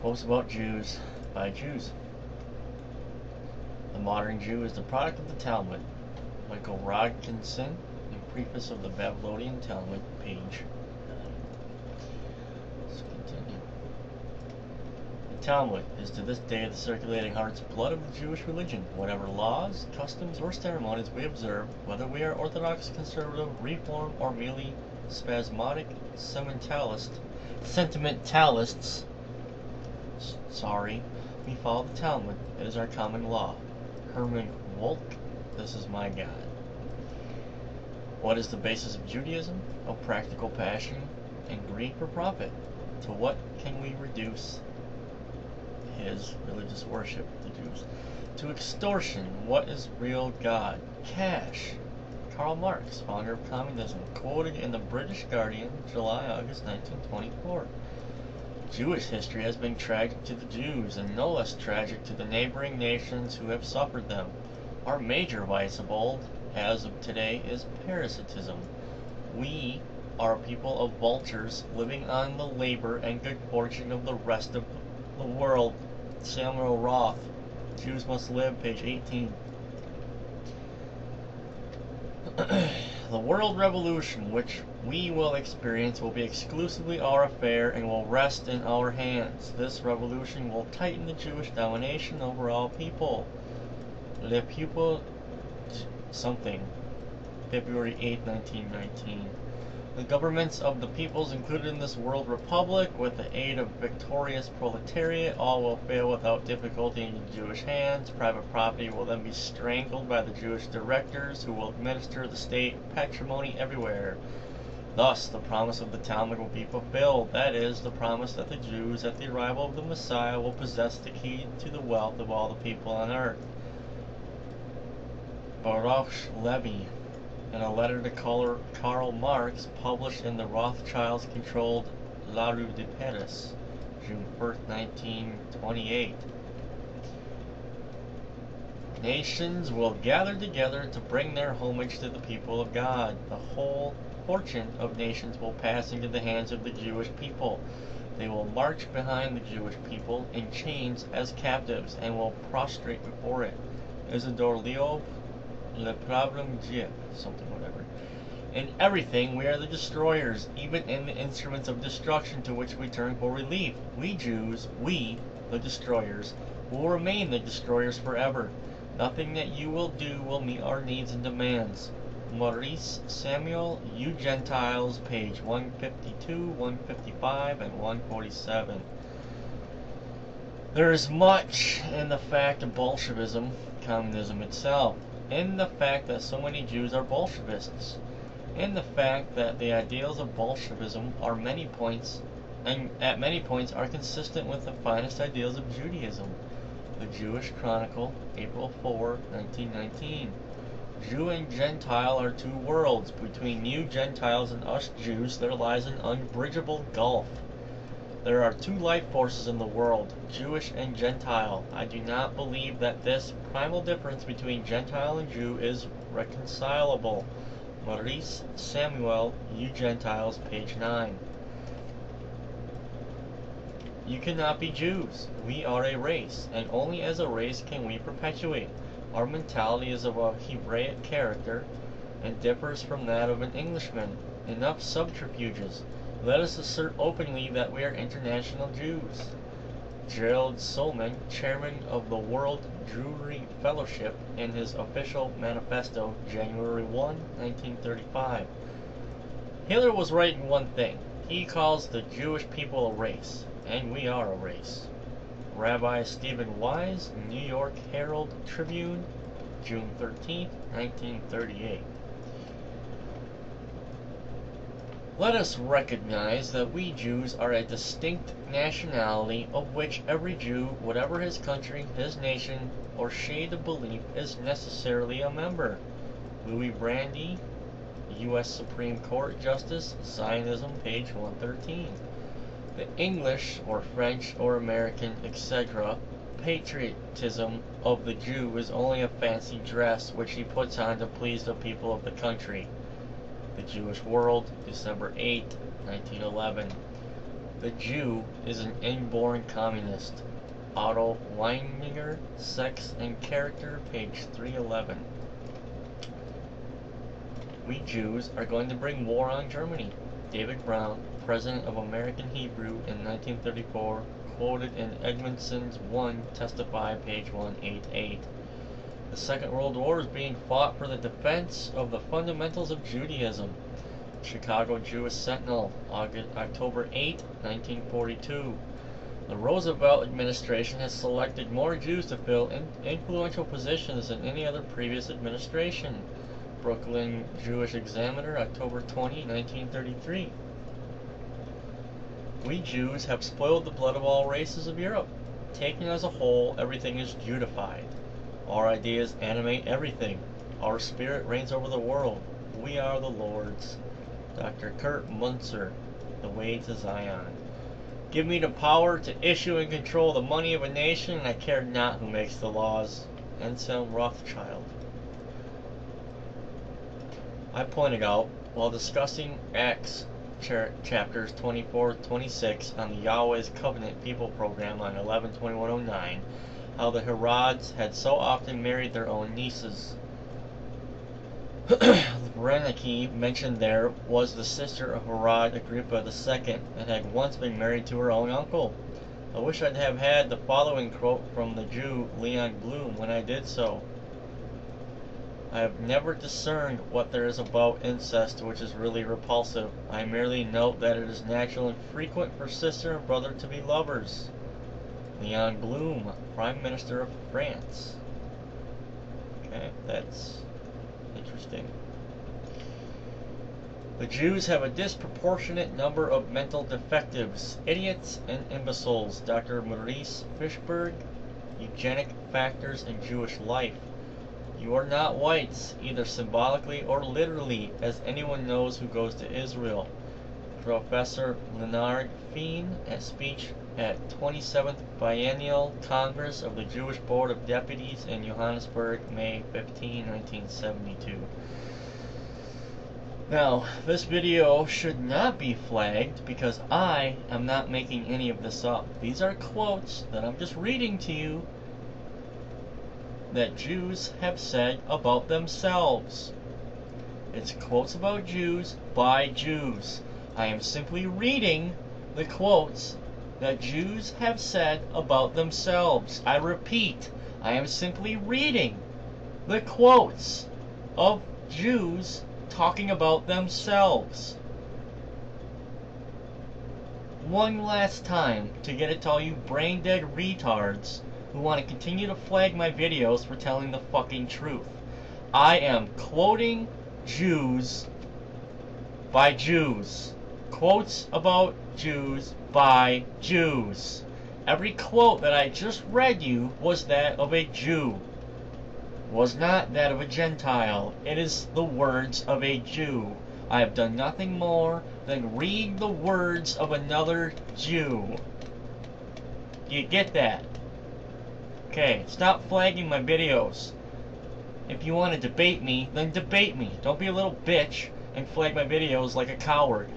Quotes about Jews by Jews. The modern Jew is the product of the Talmud. Michael Rodkinson, in Preface of the Babylonian Talmud, page 9. Let's continue. The Talmud is to this day the circulating heart's blood of the Jewish religion. Whatever laws, customs, or ceremonies we observe, whether we are Orthodox, Conservative, Reform, or merely spasmodic sentimentalists, we follow the Talmud. It is our common law. Herman Wolk, This Is My God. What is the basis of Judaism? Of practical passion and greed for profit. To what can we reduce his religious worship, the Jews? To extortion. What is real God? Cash. Karl Marx, founder of communism, quoted in the British Guardian, July-August 1924. Jewish history has been tragic to the Jews, and no less tragic to the neighboring nations who have suffered them. Our major vice of old, as of today, is parasitism. We are a people of vultures living on the labor and good fortune of the rest of the world. Samuel Roth, Jews Must Live, page 18. The world revolution which we will experience will be exclusively our affair and will rest in our hands. This revolution will tighten the Jewish domination over all people. Le Peuple something, February 8, 1919. The governments of the peoples included in this world republic, with the aid of victorious proletariat, all will fail without difficulty in Jewish hands. Private property will then be strangled by the Jewish directors, who will administer the state patrimony everywhere. Thus, the promise of the Talmud will be fulfilled. That is, the promise that the Jews, at the arrival of the Messiah, will possess the key to the wealth of all the people on earth. Baruch Levy, in a letter to Karl Marx, published in the Rothschilds-controlled La Rue de Paris, June 1st, 1928. Nations will gather together to bring their homage to the people of God. The whole fortune of nations will pass into the hands of the Jewish people. They will march behind the Jewish people in chains as captives and will prostrate before it. Isidore Leob, Le Problème Dieu, something whatever. In everything we are the destroyers, even in the instruments of destruction to which we turn for relief. We Jews, we, the destroyers, will remain the destroyers forever. Nothing that you will do will meet our needs and demands. Maurice Samuel, You Gentiles, page 152, 155, and 147. There is much in the fact of Bolshevism, communism itself, in the fact that so many Jews are Bolshevists, in the fact that the ideals of Bolshevism are at many points are consistent with the finest ideals of Judaism. The Jewish Chronicle, April 4, 1919. Jew and Gentile are two worlds. Between you Gentiles and us Jews there lies an unbridgeable gulf. There are two life forces in the world, Jewish and Gentile. I do not believe that this primal difference between Gentile and Jew is reconcilable. Maurice Samuel, You Gentiles, page 9. You cannot be Jews. We are a race, and only as a race can we perpetuate. Our mentality is of a Hebraic character, and differs from that of an Englishman. Enough subterfuges. Let us assert openly that we are international Jews. Gerald Solman, chairman of the World Jewry Fellowship, in his official manifesto, January 1, 1935. Hitler was right in one thing. He calls the Jewish people a race, and we are a race. Rabbi Stephen Wise, New York Herald Tribune, June 13, 1938. Let us recognize that we Jews are a distinct nationality of which every Jew, whatever his country, his nation, or shade of belief, is necessarily a member. Louis Brandy, U.S. Supreme Court Justice, Zionism, page 113. The English, or French, or American, etc., patriotism of the Jew is only a fancy dress which he puts on to please the people of the country. The Jewish World, December 8, 1911. The Jew is an inborn communist. Otto Weininger, Sex and Character, page 311. We Jews are going to bring war on Germany. David Brown, president of American Hebrew in 1934, quoted in Edmondson's 1 Testify, page 188. The Second World War is being fought for the defense of the fundamentals of Judaism. Chicago Jewish Sentinel, October 8, 1942. The Roosevelt administration has selected more Jews to fill influential positions than any other previous administration. Brooklyn Jewish Examiner, October 20, 1933. We Jews have spoiled the blood of all races of Europe. Taken as a whole, everything is Judified. Our ideas animate everything. Our spirit reigns over the world. We are the Lord's. Dr. Kurt Munzer, The Way to Zion. Give me the power to issue and control the money of a nation, and I care not who makes the laws. Anselm Rothschild. I pointed out, while discussing Acts chapters 24-26 on the Yahweh's Covenant People program on 11/21/09, how the Herods had so often married their own nieces. Berenike mentioned there was the sister of Herod Agrippa II and had once been married to her own uncle. I wish I'd have had the following quote from the Jew Leon Bloom when I did so. I have never discerned what there is about incest which is really repulsive. I merely note that it is natural and frequent for sister and brother to be lovers. Leon Bloom, Prime Minister of France. Okay, that's interesting. The Jews have a disproportionate number of mental defectives, idiots and imbeciles. Dr. Maurice Fishberg, Eugenic Factors in Jewish Life. You are not whites, either symbolically or literally, as anyone knows who goes to Israel. Professor Leonard Feen, at speech at 27th Biennial Congress of the Jewish Board of Deputies in Johannesburg, May 15, 1972. Now, this video should not be flagged because I am not making any of this up. These are quotes that I'm just reading to you that Jews have said about themselves. It's quotes about Jews by Jews. I am simply reading the quotes that Jews have said about themselves. I repeat, I am simply reading the quotes of Jews talking about themselves. One last time to get it to all you brain-dead retards who want to continue to flag my videos for telling the fucking truth. I am quoting Jews by Jews. Quotes about Jews by Jews. Every quote that I just read you was that of a Jew. Was not that of a Gentile. It is the words of a Jew. I have done nothing more than read the words of another Jew. Do you get that? Okay, stop flagging my videos. If you want to debate me, then debate me. Don't be a little bitch and flag my videos like a coward.